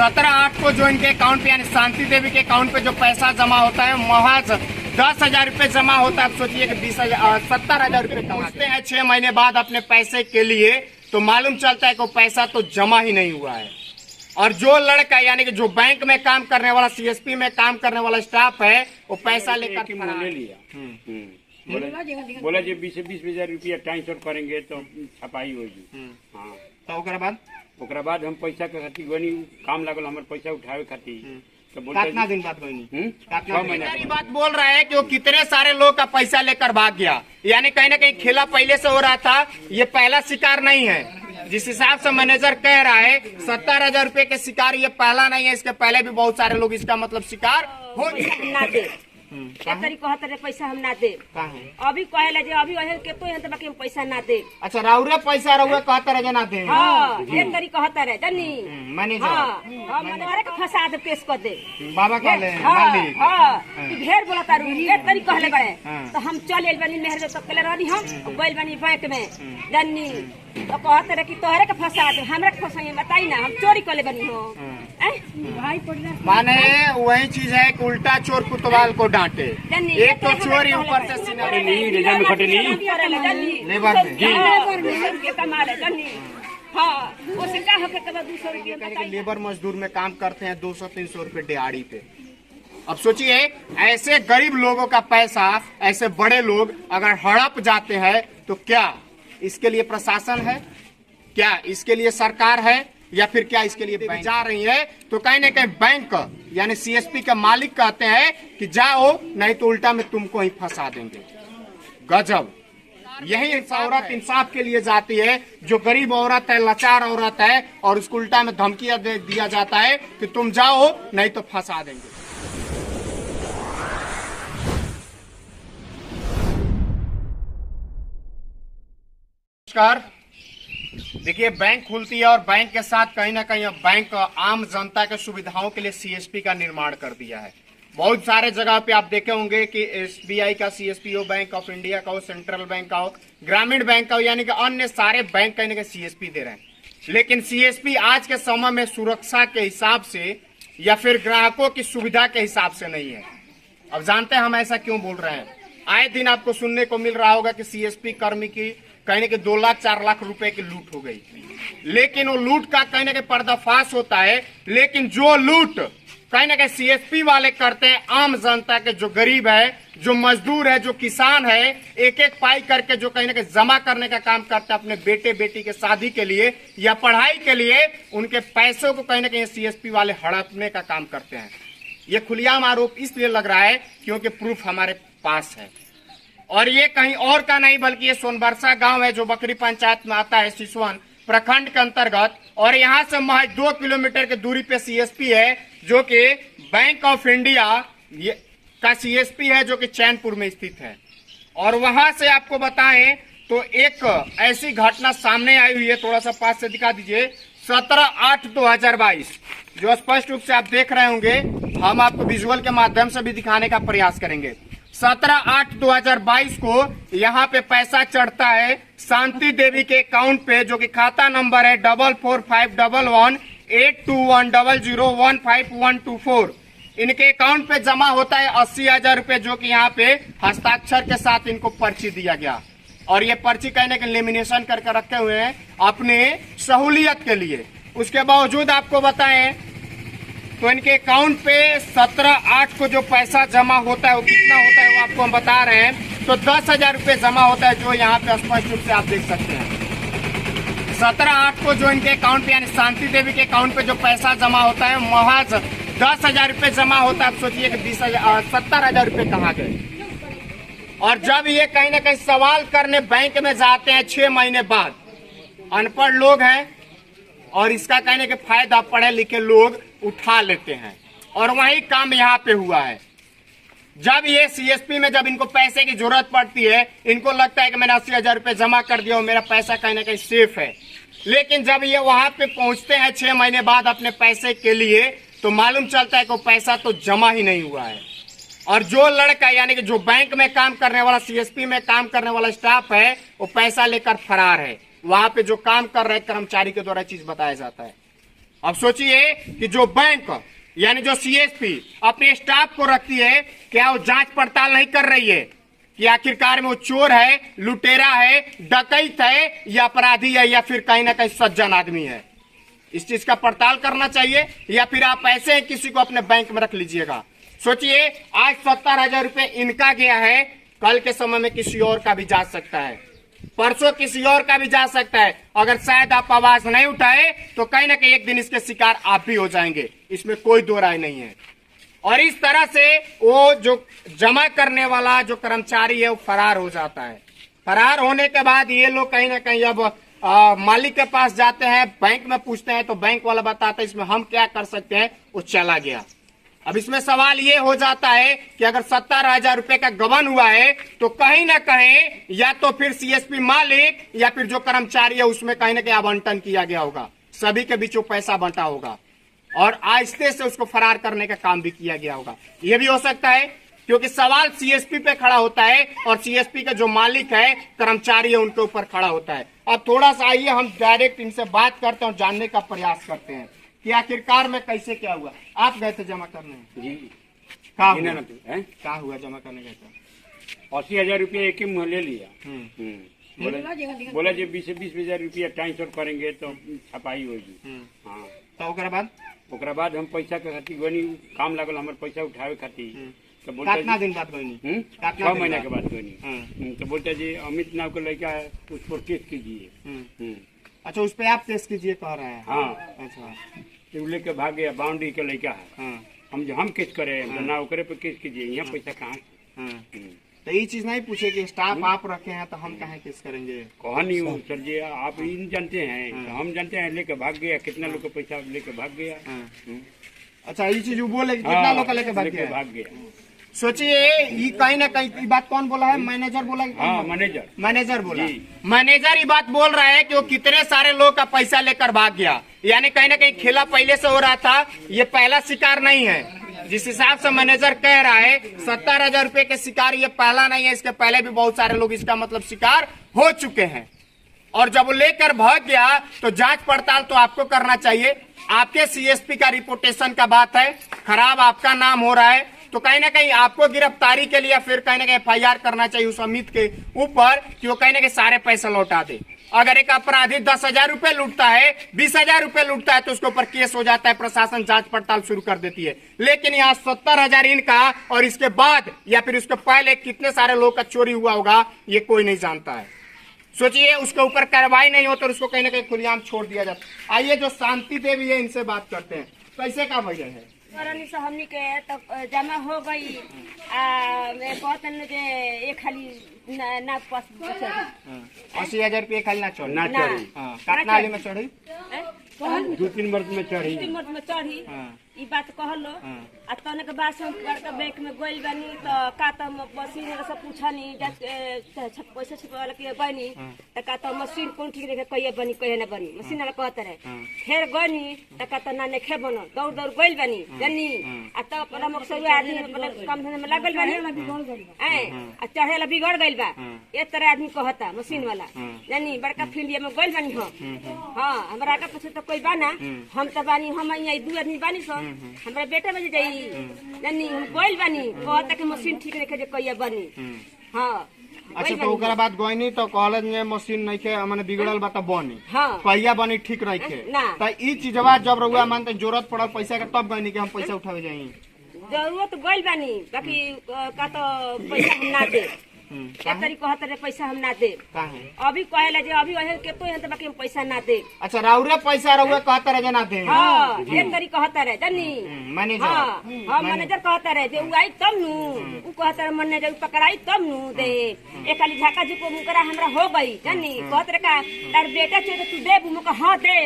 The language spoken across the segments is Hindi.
17/8 को जो इनके अकाउंट पे यानी शांति देवी के अकाउंट पे जो पैसा जमा होता है महज 10,000 रुपये जमा होता है। आप सोचिए कि 70,000 रुपये पहुँचते हैं 6 महीने बाद अपने पैसे के लिए, तो मालूम चलता है कि वो पैसा तो जमा ही नहीं हुआ है। और जो लड़का यानी कि जो बैंक में काम करने वाला, सीएसपी में काम करने वाला स्टाफ है, वो पैसा लेकर ले लिया। बोला जी 20,000 रुपया ट्रांसफर करेंगे तो छपाई होगी। हाँ, तो ओकरा बाद हम पैसा के खातिर गनी काम लागल हमारे पैसा उठावे खातिर। तो कितना दिन बाद गई? 6 महीना की बात बोल रहा है कि वो कितने सारे लोग का पैसा लेकर भाग गया, यानी कहीं ना कहीं खेला पहले से हो रहा था। ये पहला शिकार नहीं है। जिस हिसाब से मैनेजर कह रहा है 70,000 रुपए के शिकार ये पहला नहीं है, इसके पहले भी बहुत सारे लोग इसका मतलब शिकार हो चुके। पैसा हम ना दे अभी कहेला जे अभी केतो है बाकी हम पैसा ना दे। अच्छा, राउरे पैसा रहुए कहता रहे ना दे। हां, एक तरी कहता रहे जनी मैनेजर। हां, मनवारे के फंसा दे, पेश कर दे बाबा कहले मालिक। हां, कि ढेर बोला तारू एक तरी कहले बड़े। तो हम चल एल बनी मेहर तो कहले रहनी हम बैल बनी बैंक में जनी। तो कहते रहे कि तोहरे के फंसा दे, हमरा के फंसाई बताई ना, हम चोरी करले बनी हो। माने वही चीज है कि उल्टा चोर कुतवाल को डांटे। एक तो चोरी ऊपर से सीना नहीं रेजा में खटे नहीं लेबर में जी कमाल है जनी। हाँ, उसे क्या हो के 200 रुपये लेबर मजदूर में काम करते हैं 200-300 रुपये दिहाड़ी पे। अब सोचिए ऐसे गरीब लोगों का पैसा ऐसे बड़े लोग अगर हड़प जाते हैं तो क्या इसके लिए प्रशासन है, क्या इसके लिए सरकार है, या फिर क्या इसके लिए बैंक जा रही है? तो कहीं ना कहीं बैंक यानी सीएसपी के मालिक कहते हैं कि जाओ नहीं तो उल्टा में तुमको ही फंसा देंगे। गजब। यही औरत इंसाफ के लिए जाती है, जो गरीब औरत है, लाचार औरत है, और उसको उल्टा में धमकियां दे दिया जाता है कि तुम जाओ नहीं तो फंसा देंगे। नमस्कार। देखिए, बैंक खुलती है और बैंक के साथ कहीं ना कहीं बैंक आम जनता के सुविधाओं के लिए सीएसपी का निर्माण कर दिया है। बहुत सारे जगह पे आप देखे होंगे कि एसबीआई का सीएसपी हो, बैंक ऑफ इंडिया का हो, सेंट्रल बैंक का हो, ग्रामीण बैंक का हो, यानी कि अन्य सारे बैंक कहीं ना कहीं सीएसपी दे रहे हैं। लेकिन सीएसपी आज के समय में सुरक्षा के हिसाब से या फिर ग्राहकों की सुविधा के हिसाब से नहीं है। अब जानते हैं हम ऐसा क्यों बोल रहे हैं। आए दिन आपको सुनने को मिल रहा होगा कि सीएसपी कर्मी की कहने के 2 लाख 4 लाख रुपए की लूट हो गई, लेकिन वो लूट का कहने के पर्दाफाश होता है। लेकिन जो लूट कहीं ना कहीं सीएसपी वाले करते हैं आम जनता के, जो गरीब है, जो मजदूर है, जो किसान है, एक एक पाई करके जो कहीं ना कहीं जमा करने का काम करते हैं अपने बेटे बेटी के शादी के लिए या पढ़ाई के लिए, उनके पैसों को कहीं ना कहीं सीएसपी वाले हड़पने का काम करते हैं। ये खुलेआम आरोप इसलिए लग रहा है क्योंकि प्रूफ हमारे पास है। और ये कहीं और का नहीं बल्कि ये सोनबरसा गांव है जो बकरी पंचायत में आता है, सिसवन प्रखंड के अंतर्गत। और यहाँ से महज 2 किलोमीटर की दूरी पे सीएसपी है, जो कि बैंक ऑफ इंडिया का सीएसपी है, जो कि चैनपुर में स्थित है। और वहां से आपको बताएं तो एक ऐसी घटना सामने आई हुई है, थोड़ा सा पास से दिखा दीजिए। 17/8/2022 जो स्पष्ट रूप से आप देख रहे होंगे, हम आपको विजुअल के माध्यम से भी दिखाने का प्रयास करेंगे। 17/8/2022 को यहाँ पे पैसा चढ़ता है शांति देवी के अकाउंट पे, जो कि खाता नंबर है 4451118210015124। इनके अकाउंट पे जमा होता है 80,000 रुपए, जो कि यहाँ पे हस्ताक्षर के साथ इनको पर्ची दिया गया। और ये पर्ची कहने के लेमिनेशन करके रखे हुए हैं अपने सहूलियत के लिए। उसके बावजूद आपको बताएं तो इनके अकाउंट पे 17/8 को जो पैसा जमा होता है वो कितना होता है वो आपको हम बता रहे हैं। तो 10,000 रुपये जमा होता है, जो यहाँ पे स्पष्ट रूप से आप देख सकते हैं। 17/8 को जो इनके अकाउंट पे यानी शांति देवी के अकाउंट पे जो पैसा जमा होता है महज 10,000 रुपये जमा होता है। आप सोचिए कि 70,000 रुपये कहाँ गए। और जब ये कहीं ना कहीं सवाल करने बैंक में जाते हैं 6 महीने बाद, अनपढ़ लोग हैं और इसका कहने के फायदा पढ़े लिखे लोग उठा लेते हैं। और वही काम यहाँ पे हुआ है। जब ये सीएसपी में जब इनको पैसे की जरूरत पड़ती है, इनको लगता है कि मैंने 80,000 रुपये जमा कर दिया और मेरा पैसा कहीं ना कहीं सेफ है। लेकिन जब ये वहां पे पहुंचते हैं 6 महीने बाद अपने पैसे के लिए, तो मालूम चलता है कि वो पैसा तो जमा ही नहीं हुआ है। और जो लड़का यानी कि जो बैंक में काम करने वाला, सीएसपी में काम करने वाला स्टाफ है, वो पैसा लेकर फरार है। वहां पे जो काम कर रहे कर्मचारी के द्वारा चीज बताया जाता है। अब सोचिए कि जो बैंक यानी जो सीएसपी अपने स्टाफ को रखती है, क्या वो जांच पड़ताल नहीं कर रही है कि आखिरकार में वो चोर है, लुटेरा है, डकैत है या अपराधी है या फिर कहीं ना कहीं सज्जन आदमी है? इस चीज का पड़ताल करना चाहिए, या फिर आप ऐसे ही किसी को अपने बैंक में रख लीजिएगा। सोचिए आज 70,000 रुपए इनका गया है, कल के समय में किसी और का भी जा सकता है, परसों किसी और का भी जा सकता है। अगर शायद आप आवाज नहीं उठाए तो कहीं ना कहीं एक दिन इसके शिकार आप भी हो जाएंगे, इसमें कोई दो राय नहीं है। और इस तरह से वो जो जमा करने वाला जो कर्मचारी है वो फरार हो जाता है। फरार होने के बाद ये लोग कहीं ना कहीं अब मालिक के पास जाते हैं, बैंक में पूछते हैं तो बैंक वाला बताता है इसमें हम क्या कर सकते हैं, वो चला गया। अब इसमें सवाल ये हो जाता है कि अगर 70,000 रुपए का गबन हुआ है तो कहीं ना कहीं या तो फिर सीएसपी मालिक या फिर जो कर्मचारी है उसमें कहीं ना कहीं आवंटन किया गया होगा, सभी के बीच वो पैसा बंटा होगा और आहिस्ते से उसको फरार करने का काम भी किया गया होगा। ये भी हो सकता है क्योंकि सवाल सीएसपी पे खड़ा होता है और सीएसपी का जो मालिक है, कर्मचारी है, उनके ऊपर खड़ा होता है। अब थोड़ा सा आइए हम डायरेक्ट इनसे बात करते हैं और जानने का प्रयास करते हैं कि आखिरकार में कैसे क्या हुआ। आप गए थे जमा करने? जी। क्या क्या हुआ जमा करने गए थे? 80,000 रुपया एक ही मुँह ले लिया। बोला जी 20,000 रुपया ट्रांसफर करेंगे तो छपाई होगी। हाँ, तो ओकरा बाद हम पैसा के खातिर गनी, काम लागल हमारे पैसा उठावे खातिर। तो कितना दिन बाद गई? 6 महीना के बाद गनी। तो बोलता जी अमित नाम का लड़का है, उस पर केस कीजिए। अच्छा, उस पे आप केस कीजिए कह रहे हैं? हाँ। अच्छा, तो लेके भाग गया, बाउंड्री का लड़का है। हम केस करें तो ना ओकरे पे केस कीजिए, यहाँ पैसा कहाँ से? तो ये चीज नहीं पूछे कि स्टाफ आप रखे हैं तो हम कहाँ केस करेंगे? कहा नहीं हूँ सर जी, आप इन जानते हैं तो हम जानते हैं। लेके भाग गया, कितना लोग का पैसा लेके भाग गया। अच्छा, ये चीज वो बोले कितना लोग का लेके भाग गया? सोचिए ये कहीं ना कहीं ये बात कौन बोला है? मैनेजर बोला? हाँ, मैनेजर बोला। मैनेजर ये बात बोल रहा है कि वो कितने सारे लोग का पैसा लेकर भाग गया, यानी कहीं ना कहीं खेला पहले से हो रहा था, ये पहला शिकार नहीं है। जिस हिसाब से मैनेजर कह रहा है 70,000 रुपए के शिकार ये पहला नहीं है, इसके पहले भी बहुत सारे लोग इसका मतलब शिकार हो चुके हैं। और जब वो लेकर भाग गया तो जांच पड़ताल तो आपको करना चाहिए। आपके सीएसपी का रिपोर्टेशन का बात है, खराब आपका नाम हो रहा है, तो कहीं ना कहीं आपको गिरफ्तारी के लिए फिर कहीं ना कहीं FIR करना चाहिए उस अमित के ऊपर कि वो कहीं ना कहीं सारे पैसे लौटा दे। अगर एक अपराधी 10,000 रुपए लूटता है, 20,000 रुपए लूटता है तो उसके ऊपर केस हो जाता है, प्रशासन जांच पड़ताल शुरू कर देती है। लेकिन यहाँ 70,000 इनका और इसके बाद या फिर उसके पहले कितने सारे लोग का चोरी हुआ होगा ये कोई नहीं जानता है। सोचिए उसके ऊपर कार्रवाई नहीं हो तो उसको कहीं ना कहीं खुलेआम छोड़ दिया जाता। आइए जो शांति देवी है इनसे बात करते हैं, कैसे का वजह है? से हमनी के तब जमा हो गई। कहते न जे एक खाली ना पास 80,000 रुपये खाली ना चढ़ी? ना चढ़ी। कितना हाली में चढ़ी? 2-3 मर्द में चढ़ी। 2-3 मर्द में चढ़ी। ई बात कहलो आ तने के बाद हम बड़का बैंक में गइल बानी तो का त मशीन से पूछनी पैसा छुपावला के बनी त का त मशीन कौन ठीक देखे कहिए बनी कहिए ना बनी, मशीन वाला कहत रहे। फिर गनी त का त ना नेखे बन दौड़ दौड़ गइल बानी जनी आ त अपना मकसद आदमी अपना काम धंधा में लागल बानी आ चढ़ेला बिगड़ गइल बा। ए तरह आदमी कहता मशीन वाला जनी बड़का फील्ड में गइल बानी हम। हां, हमरा का पूछे तो कोई बाना, हम त बानी, हम यही 2 आदमी बानी सो हमरा बेटा बजे जाई जनी हम गइल बानी कहता कि मशीन ठीक रखे जे कहिए बनी। हां, अच्छा, तो ओकरा बाद गइनी तो कहलन जे मशीन नहीं के माने बिगड़ल बा त बनी। हां, कहिया बनी ठीक रही के त ई चीजवा जब रउआ मानते जरूरत पड़ल पैसा के तब गइनी कि हम पैसा उठावे जाई। जरूरत गइल बानी बाकी का तो पैसा हम ना दे। तरी कहत रे पैसा हम ना दे। अभी कहेला जे अभी वही के तो यहां बाकी हम पैसा ना दे। अच्छा, राउरे पैसा रउआ कहत रे जे ना दे? हां, एक तरी कहत रे जनी मैनेजर। हां, मैनेजर कहत रे जे उ आई तब नु, उ कहत रे मैनेजर पकड़ाई तब नु दे। एक खाली झाका जी को मुकरा हमरा हो गई जनी कहत रे का तार बेटा चाहिए तू दे मुका। हां दे,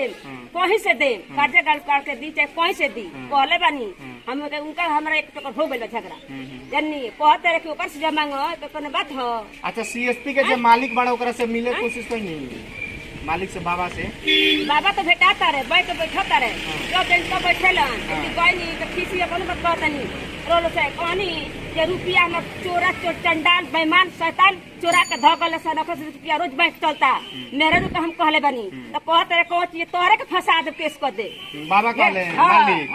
कहीं से दे, काटे गाल काट के दी चाहे कहीं से दी कहले बानी हम उनका हमरा एक टका हो गइल झगड़ा जनी कहत रे कि ओकर से जमा मांगो तो कोनो बात हो। अच्छा, सीएसपी के जो मालिक बड़ा ओकरा से मिले कोशिश कोई नहीं? मालिक से बाबा से? बाबा तो भेटाता रे, बैठ बैठता रे, जो दिन का बैठेलन कोई नहीं तो किसी अपन बात कहता नहीं रोलो से कहनी जे रुपया में चोरा चोर चंडाल बेईमान शैतान चोरा के धगल से रुपया रोज बैंक चलता मेरे तो हम कहले बनी तो कहते रहे कौन चीज तोहरे के फंसा दे केस कर दे बाबा कहले हाँ मालिक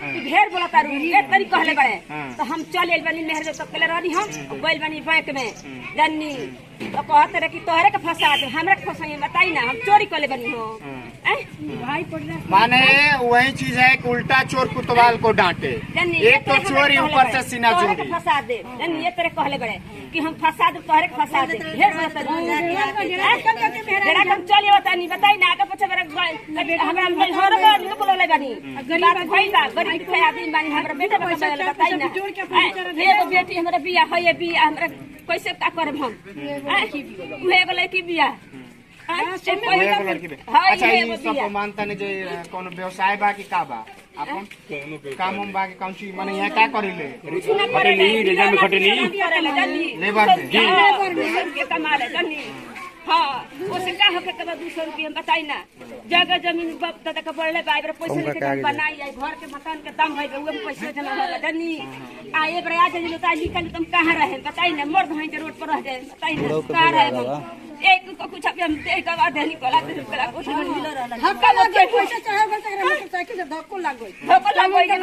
कि ढेर बोला तारू एक तरी कहले बड़े तो हम चल एल बनी मेहर तो कहले रहनी हम गइल बनी बैंक में जन्नी तो कहते रहे कि तोहरे के फंसा दे हमरा के फंसाई बताई ना हम चोरी करले बनी हो भाई माने वही चीज है कि उल्टा चोर कुतवाल को डांटे। एक तो चोरी ऊपर से सीना जोड़ दी फंसा दे ये तेरे कहले बड़े कि हम फंसा दे तोहरे के फंसा दे ढेर बोला तेरा हम चल बतानी बताई ना आगे पीछे मेरा हमरा में हर बार तो बोले बनी गरीब भाई बा गरीब के आदमी बानी हमरा बेटा बताई ना एगो बेटी हमरा बिया है ये बिया हमरा कैसे का करब हम उहे एगो लड़की बिया अच्छा ये सब मानता नहीं जे कोनो व्यवसाय बा कि का बा अपन काम हम बा कि कौन चीज माने यहाँ क्या करिले लेबर में के कमाल है जनी हाँ उसे का हक के 200 रुपया बताई ना जगह जमीन दादा के बढ़ले बाइबर पैसे लेके बनाई आई घर के मकान के दाम है उहे पैसे जमा होला जनी आ एक बड़ा जनी तो निकल तुम कहां रहे बताई ना मर्द हैं रोड पर रह जाए बताई ना कहां रहे एक को कुछ अभी हम एक बार देनी कोला कुछ मिल रहला धक्का लग गई पैसा चाहे मोटरसाइकिल से धक्का लग गई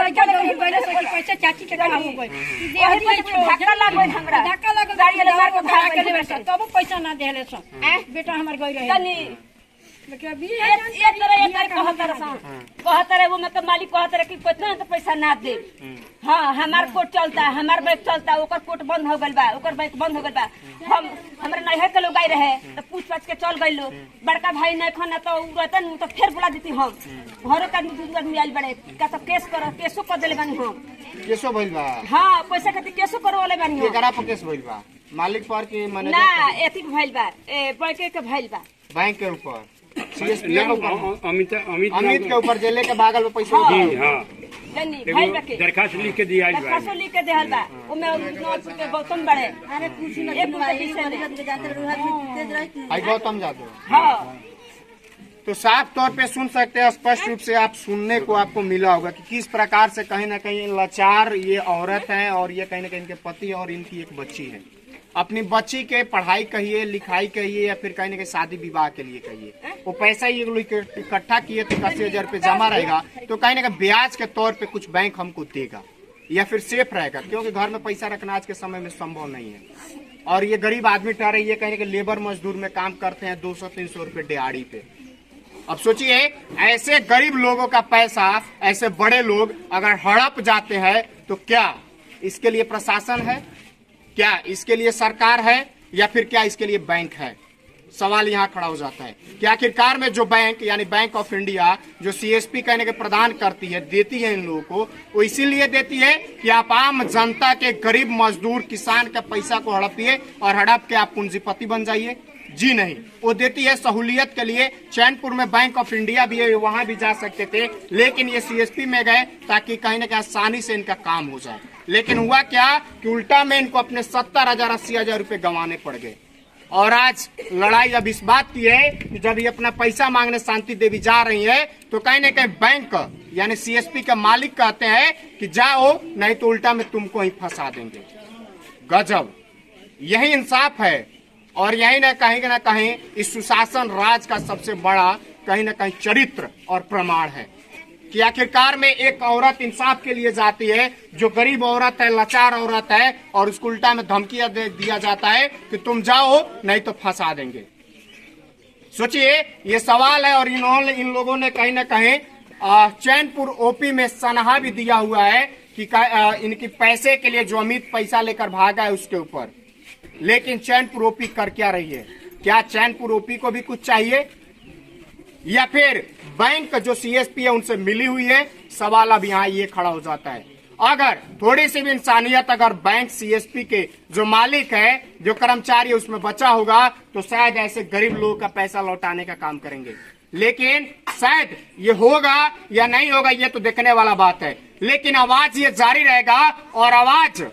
लड़का लग गई से पैसा चाची के काम हो गई धक्का लग गई हमरा धक्का लग गाड़ी लगा के भाग के लेबे तब पैसा ना देले सो बेटा हमर गई रहे तनी ये तरह कहत रहे वो मतलब मालिक कहत रहे कि कितना तो पैसा ना दे हाँ हमार कोर्ट चलता हमार बैंक चलता ओकर कोर्ट बंद हो गइल बा ओकर बैंक बंद हो गइल बा हम हमरा नैहर के लोग आई रहे तो पूछ पाछ के चल गइल बड़का भाई नहीं खाना तो रहतन तो फिर बुला देती हम घरों का आदमी आइल बड़े का तो केस करो केसो कर देले बानी हम केसो भइल बा हाँ पैसा खातिर केसो करवाले बानी हम केकरा पर केस भइल बा मालिक पर कि मैनेजर ना एथी भइल बा बैंक के भइल बा बैंक के ऊपर सीएसपी के ऊपर अमित के ऊपर जेले के भागल में पैसा दरखास्त लिख के दिया दरखास्त लिख के दिहल बा ओमे के गौतम बड़े अरे कुछ ना आई गौतम जादव हां तो साफ तौर पे सुन सकते हैं स्पष्ट रूप से आप सुनने को आपको मिला होगा कि किस प्रकार से कहीं ना कहीं लाचार ये औरत है और ये कहीं ना कहीं इनके पति और इनकी एक बच्ची है अपनी बच्ची के पढ़ाई कहिए लिखाई कहिए या फिर कहीं ना कहीं शादी विवाह के लिए कहिए वो पैसा ये लोग इकट्ठा किए तो 80,000 रुपये जमा रहेगा तो कहीं ना कहीं ब्याज के तौर पे कुछ बैंक हमको देगा या फिर सेफ रहेगा क्योंकि घर में पैसा रखना आज के समय में संभव नहीं है और ये गरीब आदमी ठहरे ये कहीं ना कहीं लेबर मजदूर में काम करते हैं 200-300 रुपये दिहाड़ी पे। अब सोचिए ऐसे गरीब लोगों का पैसा ऐसे बड़े लोग अगर हड़प जाते हैं तो क्या इसके लिए प्रशासन है, क्या इसके लिए सरकार है या फिर क्या इसके लिए बैंक है? सवाल यहाँ खड़ा हो जाता है कि आखिरकार में जो बैंक यानी बैंक ऑफ इंडिया जो सीएसपी कहने के प्रदान करती है देती है इन लोगों को वो इसीलिए देती है कि आप आम जनता के गरीब मजदूर किसान के पैसा को हड़पिए और हड़प के आप पूंजीपति बन जाइए। जी नहीं, वो देती है सहूलियत के लिए। चैनपुर में बैंक ऑफ इंडिया भी है, वहां भी जा सकते थे लेकिन ये सीएसपी में गए ताकि कहीं ना कहीं आसानी से इनका काम हो जाए। लेकिन हुआ क्या कि उल्टा में इनको अपने 70,000 80,000 रुपए गंवाने पड़ गए। और आज लड़ाई अब इस बात की है कि जब ये अपना पैसा मांगने शांति देवी जा रही है तो कहीं ना कहीं बैंक यानी सीएसपी के मालिक कहते हैं कि जाओ नहीं तो उल्टा में तुमको ही फंसा देंगे। गजब, यही इंसाफ है और यही ना कहीं इस सुशासन राज का सबसे बड़ा कहीं ना कहीं चरित्र और प्रमाण है कि आखिरकार में एक औरत इंसाफ के लिए जाती है जो गरीब औरत है, लाचार औरत है और उसको उल्टा में धमकियां दिया जाता है कि तुम जाओ नहीं तो फंसा देंगे। सोचिए ये सवाल है और इन लोगों ने कहीं ना कहीं चैनपुर ओपी में सनहा भी दिया हुआ है कि इनकी पैसे के लिए जो अमित पैसा लेकर भागा है उसके ऊपर। लेकिन चैनपुर ओपी कर क्या रही है? क्या चैनपुर ओपी को भी कुछ चाहिए या फिर बैंक जो सीएसपी है उनसे मिली हुई है? सवाल अब यहाँ ये खड़ा हो जाता है। अगर थोड़ी सी भी इंसानियत अगर बैंक सीएसपी के जो मालिक है जो कर्मचारी है उसमें बचा होगा तो शायद ऐसे गरीब लोगों का पैसा लौटाने का काम करेंगे। लेकिन शायद ये होगा या नहीं होगा ये तो देखने वाला बात है। लेकिन आवाज ये जारी रहेगा और आवाज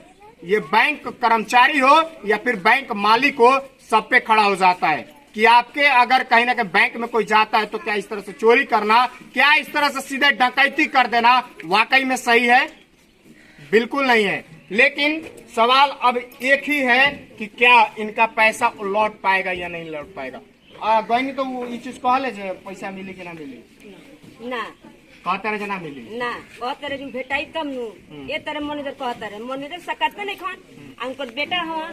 ये बैंक कर्मचारी हो या फिर बैंक मालिक हो सब पे खड़ा हो जाता है कि आपके अगर कहीं ना कहीं बैंक में कोई जाता है तो क्या इस तरह से चोरी करना, क्या इस तरह से सीधे डकैती कर देना वाकई में सही है? बिल्कुल नहीं है। लेकिन सवाल अब एक ही है कि क्या इनका पैसा लौट पाएगा या नहीं लौट पाएगा। गईनी तो वो ये चीज कहले जे पैसा मिली कि ना मिली, ना कहता जना मिली ना कहते रहे भेटाई तब नु ये तरह मैनेजर कहता रहे, मैनेजर सकते नहीं खान उनकर बेटा हवा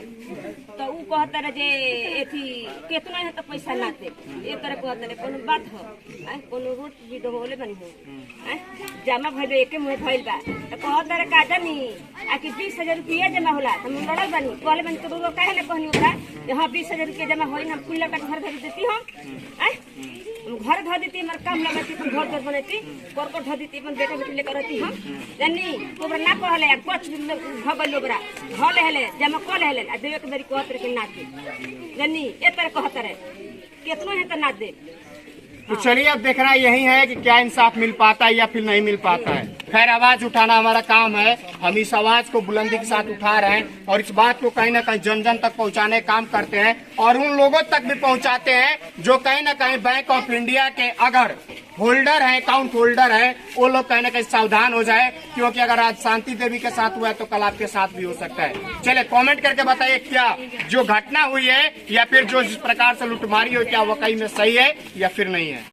तो ऊ कहता रहे जे एथी केतना है तो पैसा ना दे, ये तरह कहता रहे कोनो बात हो कोनो रूट भी तो होले बनी हो जमा भइल एके मुहे भइल बा तो कहता रहे का जानी आ कि 20,000 रुपया जमा होला तो हम लड़ल बनी कहले बनी तो वो काहे ले कहनी ओकरा कि हां 20,000 रुपया जमा होई हम कुल का घर धर देती हम घर धर देती हमार काम लगाती अपन घर घर बनती कर धर देती अपन बेटा बेटी लेकर रहती हम जानी ओकरा ना कहले कुछ भगल ओकरा हले हले जमा कल हले आ देवे के दरी कहत रहे कि ना दे जानी ए तरह कहत रहे केतनो है तो ना दे। तो चलिए अब देखना यही है कि क्या इंसाफ मिल पाता है या फिर नहीं मिल पाता है। खैर आवाज उठाना हमारा काम है, हम इस आवाज को बुलंदी के साथ उठा रहे हैं और इस बात को कहीं ना कहीं जन जन तक पहुंचाने का काम करते हैं और उन लोगों तक भी पहुंचाते हैं जो कहीं ना कहीं बैंक ऑफ इंडिया के अगर होल्डर है, अकाउंट होल्डर है, वो लोग कहीं ना कहीं सावधान हो जाए, क्योंकि अगर आज शांति देवी के साथ हुआ है तो कल आपके साथ भी हो सकता है। चले कमेंट करके बताइए क्या जो घटना हुई है या फिर जो जिस प्रकार से लूटमारी हुई क्या वाकई में सही है या फिर नहीं है।